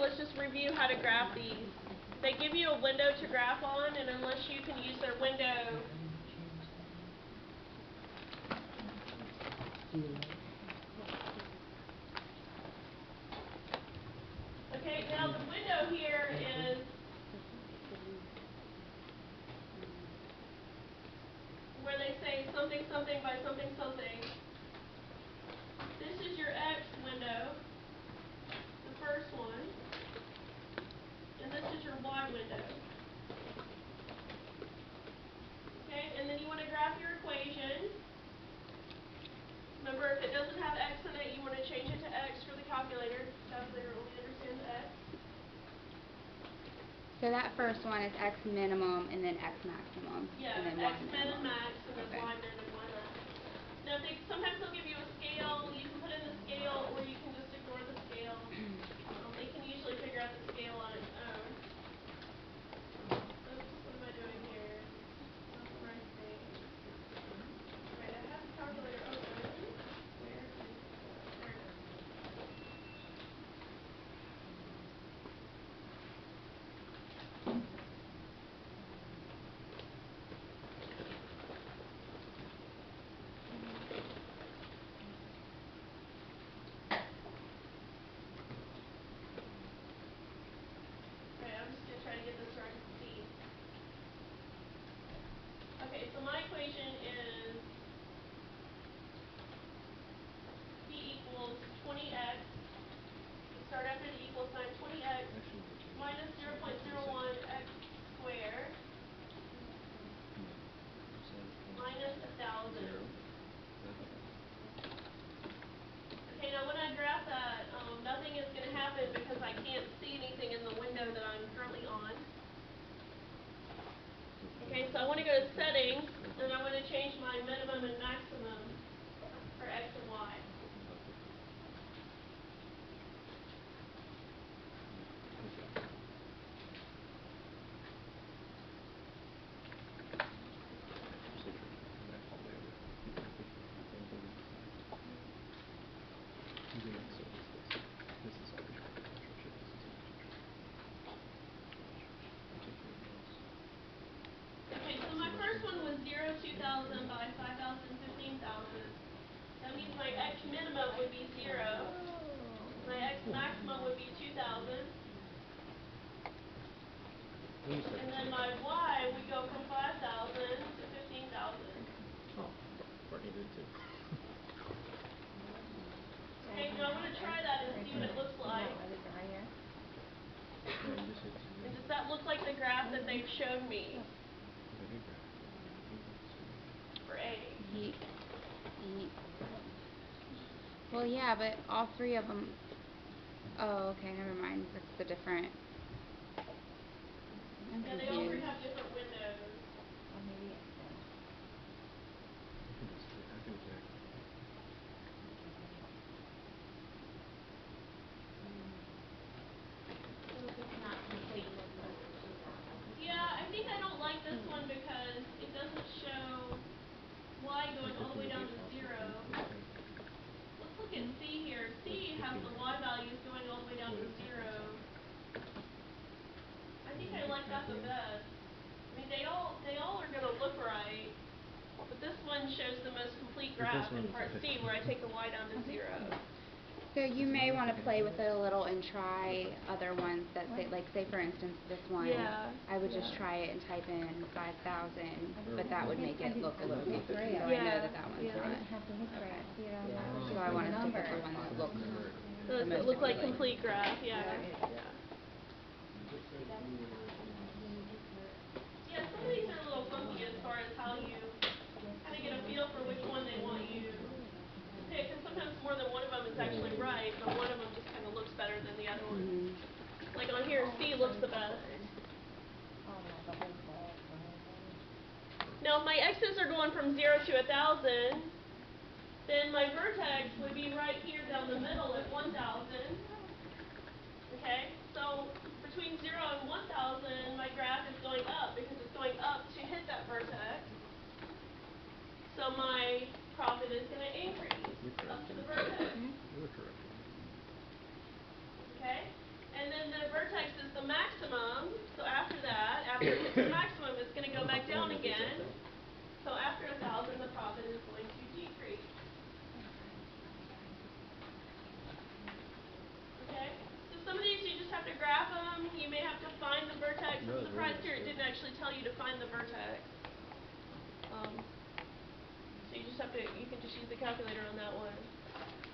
let's just review how to graph these. They give you a window to graph on, and unless you can use their window, okay, now the window here is where they say something something by something something. This is your X window, the first one, and this is your Y window. Okay, and then you want to graph your equation. Remember, if it doesn't have X in it, you want to change it to X for the calculator. The calculator only understands X. So that first one is X minimum and then X maximum. Yeah, and then X Y min and minimum. max, and then Okay. Y min and Y max. Now, sometimes they'll give you a scale. You can put in the scale, or you can just ignore the scale. They can usually figure out the scale on its own. Oops, what am I doing here? Not the right thing. Right, I have the calculator open. Where is it? There it is. Okay, I'm just going to try to get this so I can see. Okay, so my equation is P equals 20x. Start after the equal sign, 20x minus 0.01 x squared minus 1,000. Okay, now when I graph that, nothing is going to happen because I can't see anything in the window that I'm currently on. Okay, so I want to go to settings, and I want to change my minimum and maximum for X and Y. Okay, so my first one was 0, 2,000 by 5,000, 15,000. That means my X minimum would be 0. My X maximum would be 2,000. And then my Y would go from 5,000 to 15,000. Oh, Courtney did too. Okay, now I want to try that and see what it looks like. And does that look like the graph that they've shown me for A? Well, yeah, but all three of them. Oh, okay, never mind. That's the different. I'm Yeah, they all three confused. have different windows. Yeah, I think I don't like this one because it doesn't show Y going all the way down to 0. Let's look at C here. C has the Y values going all the way down to 0. I think I like that the best. I mean, they all are going to look right, but this one shows the most complete graph in part C, where I take the Y down to 0. So you may want to play with it a little and try other ones that say, like, say for instance this one. Yeah. I would just try it and type in 5,000, but that would make it look a little bit. So I know Yeah, that that one's yeah. not. Okay. So I want to stick with the one that looks. Does it look like complete graph? Yeah. Yeah. Yeah, some of these are a little funky as far as how you kind of get a feel for which one they want you to pick, because sometimes more than one of them is actually right, but one of them just kind of looks better than the other one. Like on here, C looks the best. Now, if my X's are going from 0 to 1,000, then my vertex would be right here down the middle at 1,000. Okay, so between 0 and 1,000, my graph is going up because it's going up to hit that vertex. So my profit is going to increase up to the vertex. You were correct. Okay, and then the the maximum, it's going to go back down again. So after 1,000, the profit is going to decrease. Okay? So some of these you just have to graph them. You may have to find the vertex. I'm surprised here it didn't actually tell you to find the vertex. So you just have to, you can just use the calculator on that one.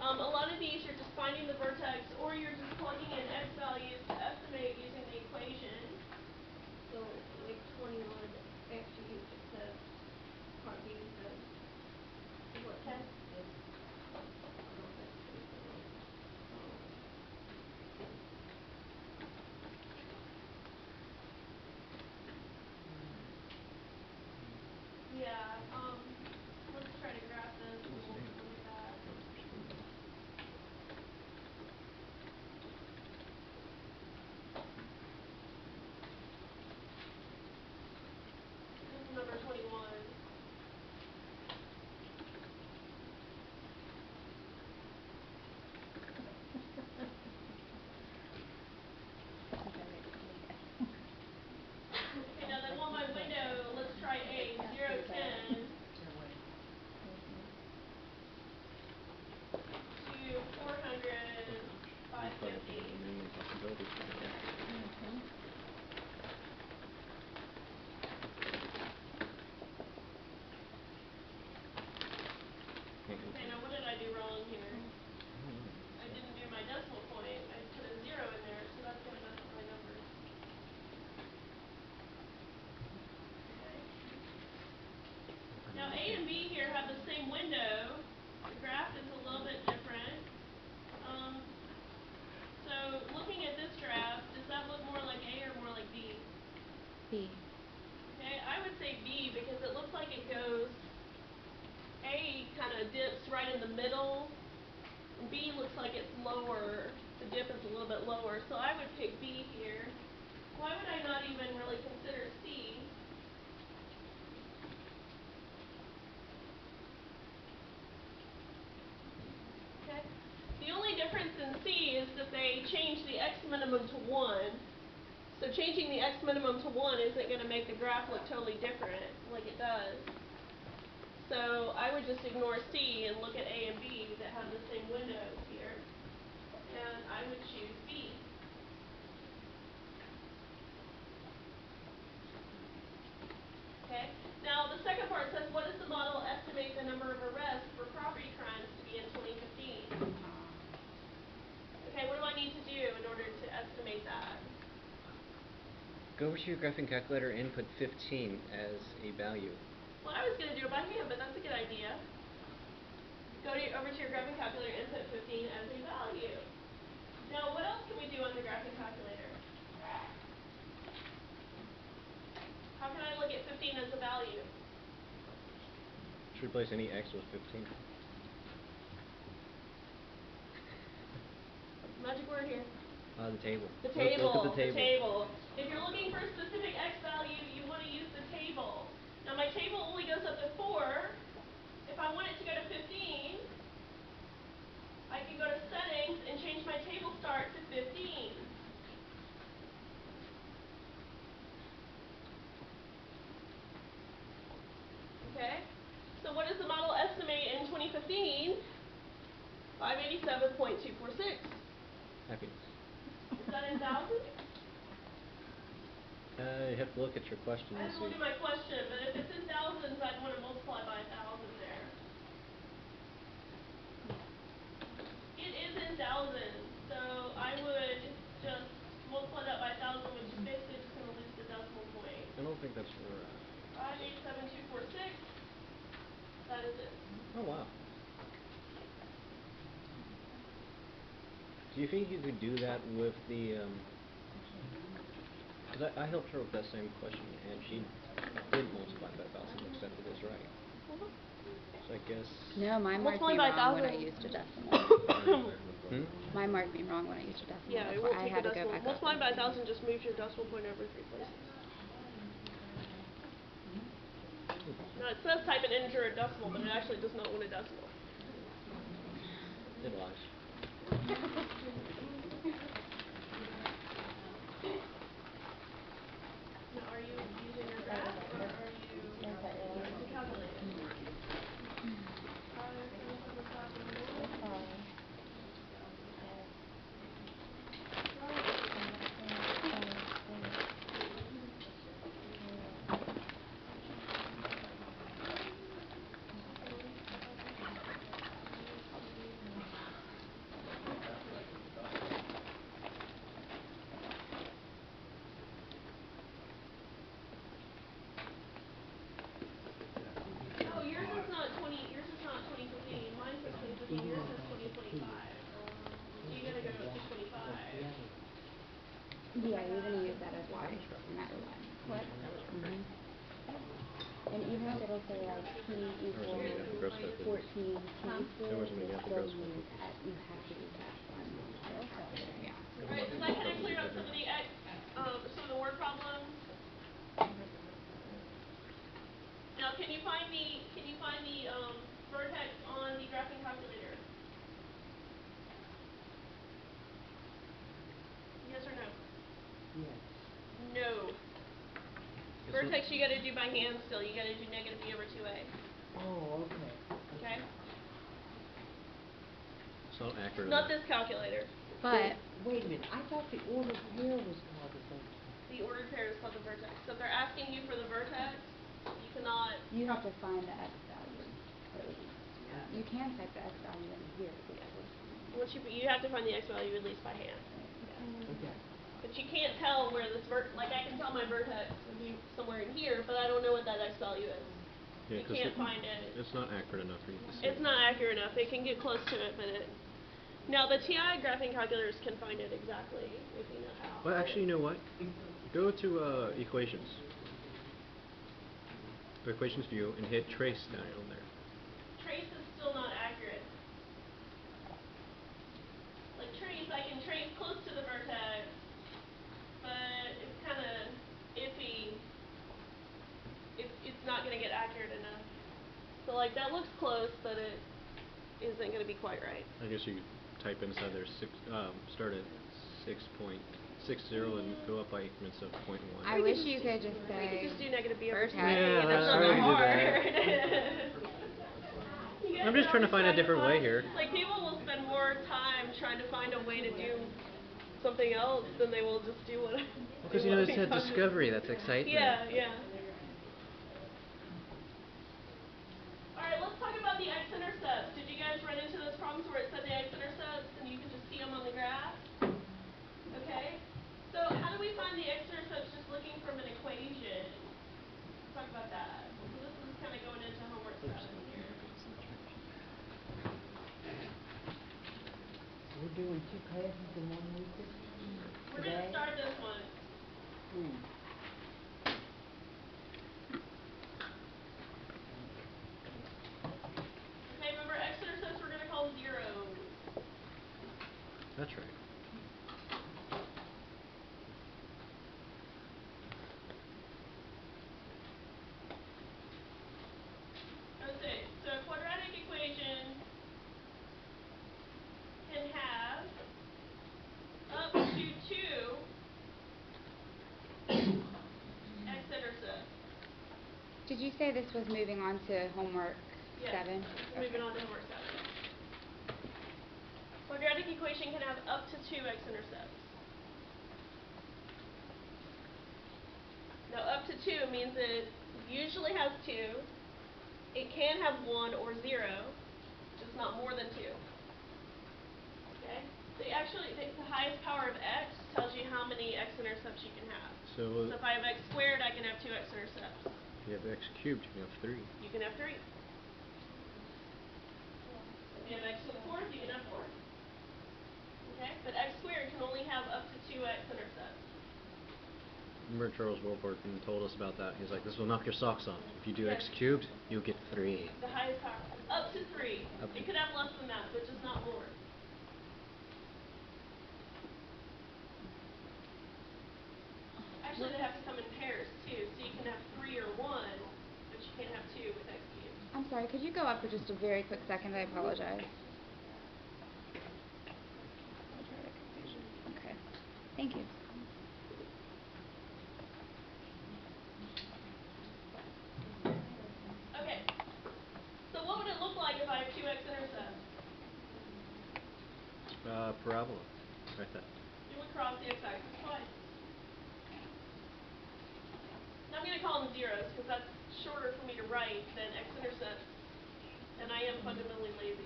A lot of these you're just finding the vertex, or you're just plugging in x values to estimate using the equation. So, like 20 on actually says part B says what test is. I don't know if that's true or not. Yeah, let's try to graph this and we'll look at that. This is number 21. Okay, now they want my window. Let's try A, 0, 10. To 400, 550. Okay, now what did I do wrong here? I didn't do my decimal point. I put a 0 in there, so that's going to mess up my numbers. Okay. Now A and B here have the same window. The graph is a little bit different. So looking at this graph, does that look more like A or more like B? B. Okay, I would say B because it looks like it goes, A kind of dips right in the middle, and B looks like it's lower. The dip is a little bit lower, so I would pick B here. Why would I not even really consider C? Okay. The only difference in C is that they changed the x minimum to 1. So changing the x minimum to 1 isn't going to make the graph look totally different like it does. So I would just ignore C and look at A and B that have the same windows here. And I would choose B. Okay. Now the second part says, what does the model estimate the number of arrests for property crimes to be in 2015? Okay, what do I need to do in order to estimate that? Go over to your graphing calculator and put 15 as a value. Well, I was going to do it by hand, but that's a good idea. Go over to your graphing calculator and put 15 as a value. Now, what else can we do on the graphing calculator? How can I look at 15 as a value? Just replace any x with 15. Magic word here. The table. The table. Look at the table. If you're looking for a specific x value, you want to use the table. Now, my table only goes up to 4. If I want it to go to 15, I can go to settings and change my table start to 15. Okay? So what does the model estimate in 2015? 587.246. Happiness. Is that in thousands? You have to look at your question I and have to see. look at my question, but if it's in thousands, I'd want to multiply by 1,000 there. It is in thousands, so I would just multiply that by 1,000, which is basically just going to lose the decimal point. I don't think that's right. 587.246. That is it. Oh, wow. Do you think you could do that with the, because I helped her with that same question, and she did multiply by 1,000, accepted as right. So I guess... No, mine marked me wrong when I used a decimal. Mine marked me wrong when I used a decimal. Yeah, it won't take a decimal. Multiplying by 1,000 just moves your decimal point over 3 places. Now, it says type an integer or decimal, but it actually does not want a decimal. It lies. Now, are you using Yeah, you're going to use that as y, no matter what. What? And even if it'll say like p equals 14 pieces, you'll still use that. You have to use that one. Yeah. Alright, does that kind of clear up some of the some of the word problems? Now, can you find the vertex on the graphing calculator? Yes or no? Yes. No. Vertex you got to do by hand still. You got to do negative b over 2a. Oh, okay. Okay. It's not accurate. Not this calculator. But wait a minute. I thought the ordered pair was called the vertex. The ordered pair is called the vertex. So if they're asking you for the vertex, you cannot. you have to find the x value. Yeah. You can type the x value in here. Once you have to find the x value at least by hand. Okay. But you can't tell where this like I can tell my vertex would be somewhere in here, but I don't know what that x value is. Yeah, you can't find it. It's not accurate enough for you to see. It's not accurate enough. It can get close to it, but now the TI graphing calculators can find it exactly if you know how. Well, actually, you know what? Go to equations. Equations view and hit trace down on there. Trace is still not accurate. Like trace, I can trace close to the vertex, but it's kind of iffy. It's not going to get accurate enough. So like that looks close, but it isn't going to be quite right. I guess you type inside there start at 6.60 and go up by increments of 0.1. I wish you could just say We could just do negative b over 2a. vertex. That's not that hard. I'm just trying to find a different way here. Like people will spend more time trying to find a way to do something else than they will just do what. Because you know, it's that discovery that's exciting. Yeah, yeah. All right, let's talk about the x-intercepts. Did you guys run into those problems where it said the x-intercepts and you can just see them on the graph? Okay. So how do we find the x-intercepts just looking from an equation? Let's talk about that. So this is kind of going into homework 7 here. We're doing 2 classes in 1 week. We're going to start this one. Okay, remember x-intercepts we're going to call zeros. That's right. Okay, so a quadratic equation can have up to 2 x-intercepts. Did you say this was moving on to homework 7? Yes, moving on to homework 7. Quadratic equation can have up to 2 x-intercepts. Now up to 2 means it usually has 2. It can have 1 or 0, just not more than 2. Okay? The highest power of x tells you how many x-intercepts you can have. So if I have x squared, I can have 2 x-intercepts. If you have x cubed, you can have 3. You can have 3. If you have x to the 4th, you can have 4. Okay? But x squared can only have up to 2 x-intercepts. Remember Charles Warburton told us about that. He's like, this will knock your socks off. If you do x cubed, you'll get 3. The highest power. Up to 3. It could have less than that, but just not more. Actually, they have to come in pairs, too. So you can have 3 or 1, but you can't have 2 with x cubed. I'm sorry, could you go up for just a very quick second? I apologize. Okay. Thank you. Okay. So what would it look like if I have 2 x-intercepts? Parabola. Right there. It would cross the x-axis twice. Now I'm going to call them zeros because that's shorter for me to write than x-intercepts, and I am fundamentally lazy,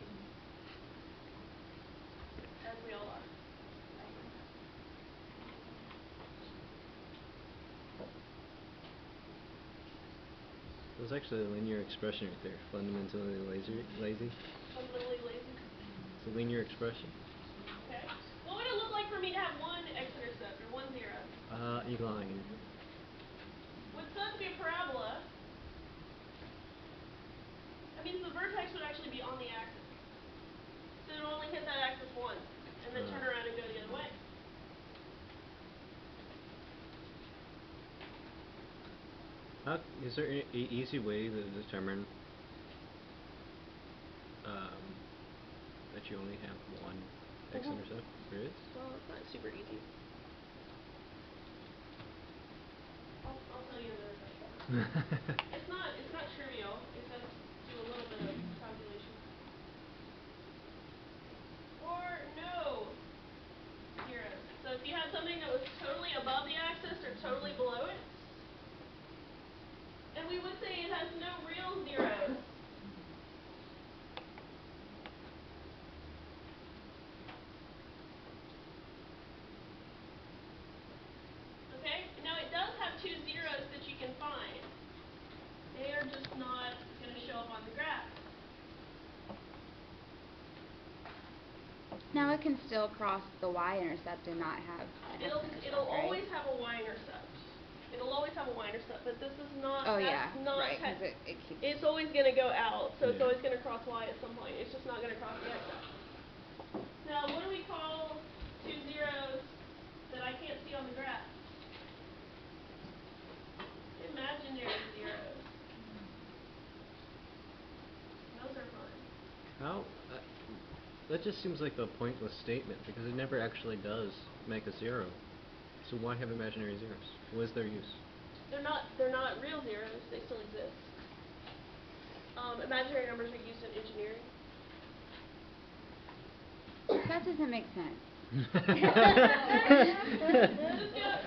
as we all are. There's actually a linear expression right there. Fundamentally lazy. Fundamentally lazy. It's a linear expression. Okay. What would it look like for for me to have one x-intercept or 1, 0? You're lying. Would sub be a parabola? That means the vertex would actually be on the axis. So it would only hit that axis once, and then turn around and go the other way. Is there an easy way to determine that you only have one x-intercept? There is? Well, it's not super easy. I'll tell you another time. It's not trivial. It does do a little bit of calculation. Or no zeros. So if you had something that was totally above the axis or totally below it, and we would say it has no real zeros. Okay? Now it does have 2 zeros that you can find. They are just not going to show up on the graph. Now it can still cross the y-intercept and not have an x-intercept, It'll right? always have a y-intercept. It'll always have a y-intercept, but this is not. Oh that's yeah, not right. Because it keeps. It's always going to go out, so it's Yeah. always going to cross y at some point. It's just not going to cross the x-axis. Now, what do we call 2 zeros that I can't see on the graph? Imaginary zeros. Those are fun. How? That just seems like a pointless statement because it never actually does make a zero. So why have imaginary zeros? What is their use? They're not real zeros. They still exist. Imaginary numbers are used in engineering. That doesn't make sense.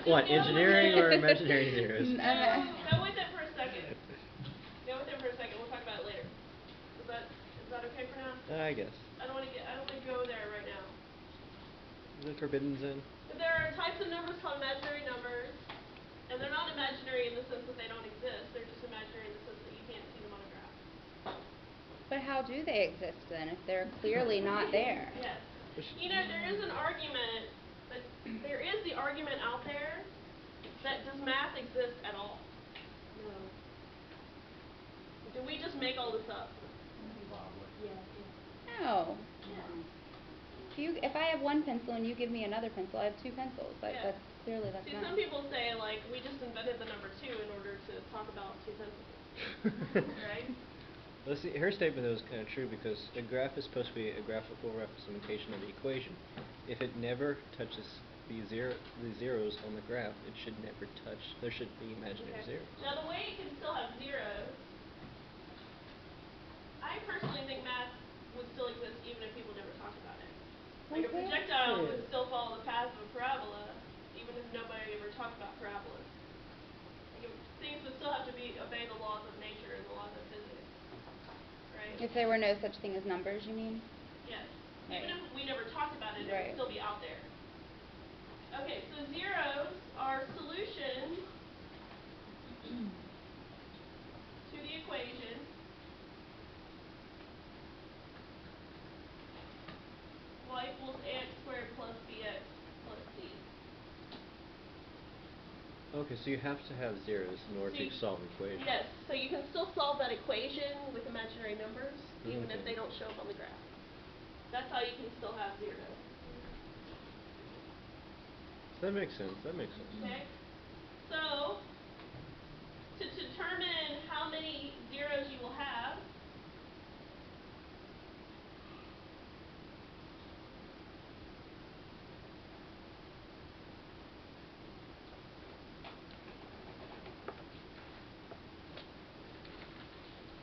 What, engineering or imaginary zeros? Go with it for a second. We'll talk about it later. Is that okay for now? I guess. I don't want to go there right now. Is it forbidden zone? There are types of numbers called imaginary numbers, and they're not imaginary in the sense that they don't exist. They're just imaginary in the sense that you can't see them on a graph. But how do they exist then if they're clearly not there? Yes. There is an argument, but there is the argument out there that does math exist at all? No. Did we just make all this up? No. Yeah. If I have one pencil and you give me another pencil, I have 2 pencils. That's clearly that's See, math. some people say, like, we just invented the number 2 in order to talk about 2 pencils. Right? Well, see, her statement though is kind of true because a graph is supposed to be a graphical representation of the equation. If it never touches the zeros on the graph, it should never touch. There should be imaginary zeros. Now, the way it can still have zeros, I personally think math would still exist even if people never talked about it. Like a projectile would still follow the path of a parabola, even if nobody ever talked about parabolas. Things would still have to obey the laws of nature and the laws of physics. Right? If there were no such thing as numbers, you mean? Yes. Right. Even if we never talked about it, it Right. would still be out there. Okay, so zeros are solutions to the equation y equals ax squared plus bx plus c. Okay, so you have to have zeros in order to solve the equation. Yes, so you can still solve that equation with imaginary numbers, even if they don't show up on the graph. That's how you can still have zeros. That makes sense. Okay? So, to determine how many zeros you will have,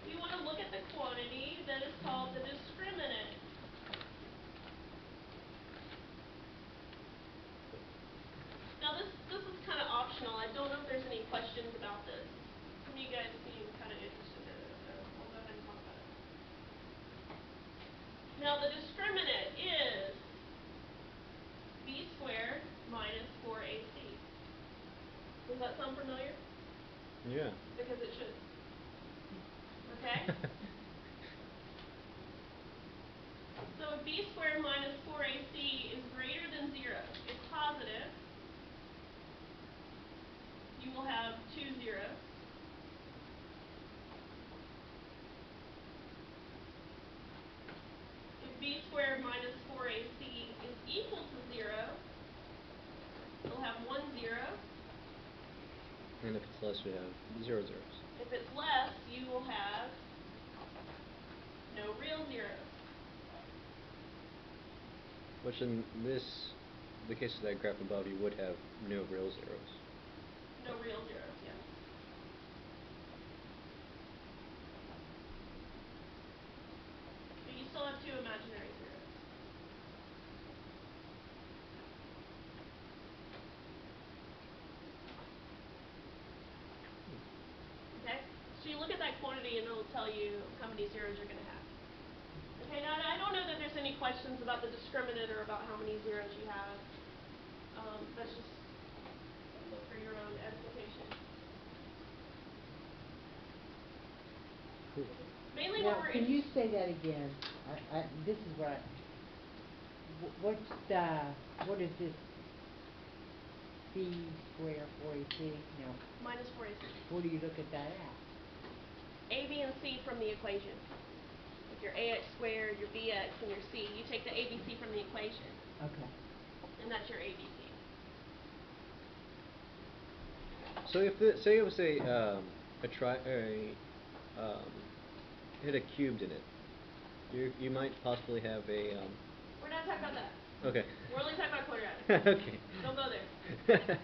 we want to look at the quantity that is called the discriminant. Now this is kind of optional. I don't know if there's any questions about this. Some of you guys seem kind of interested in it, so I'll go ahead and talk about it. Now the discriminant is b squared minus 4ac. Does that sound familiar? Yeah. Because it should. Okay? So b squared minus 4ac is greater than 0. It's And if it's less, we have 0 zeros. If it's less, you will have no real zeros. Which in the case of that graph above, you would have no real zeros. No real zeros, yes. But you still have 2 imaginary zeros. Okay? So you look at that quantity and it'll tell you how many zeros you're going to have. Okay, now I don't know that there's any questions about the discriminant or about how many zeros you have. That's just for your own edification. Cool. Mainly Now, what we're can you say that again? This is what what is this B square 4AC? No. minus 4ac. Where do you look at that at? A, B, and C from the equation. Like your ax squared, your bx, and your c. You take the ABC from the equation, Okay. and that's your ABC. So if say it was it had a cubed in it, you might possibly have a We're not talking about that. Okay. We're only talking about quadratic. Okay. Don't go there.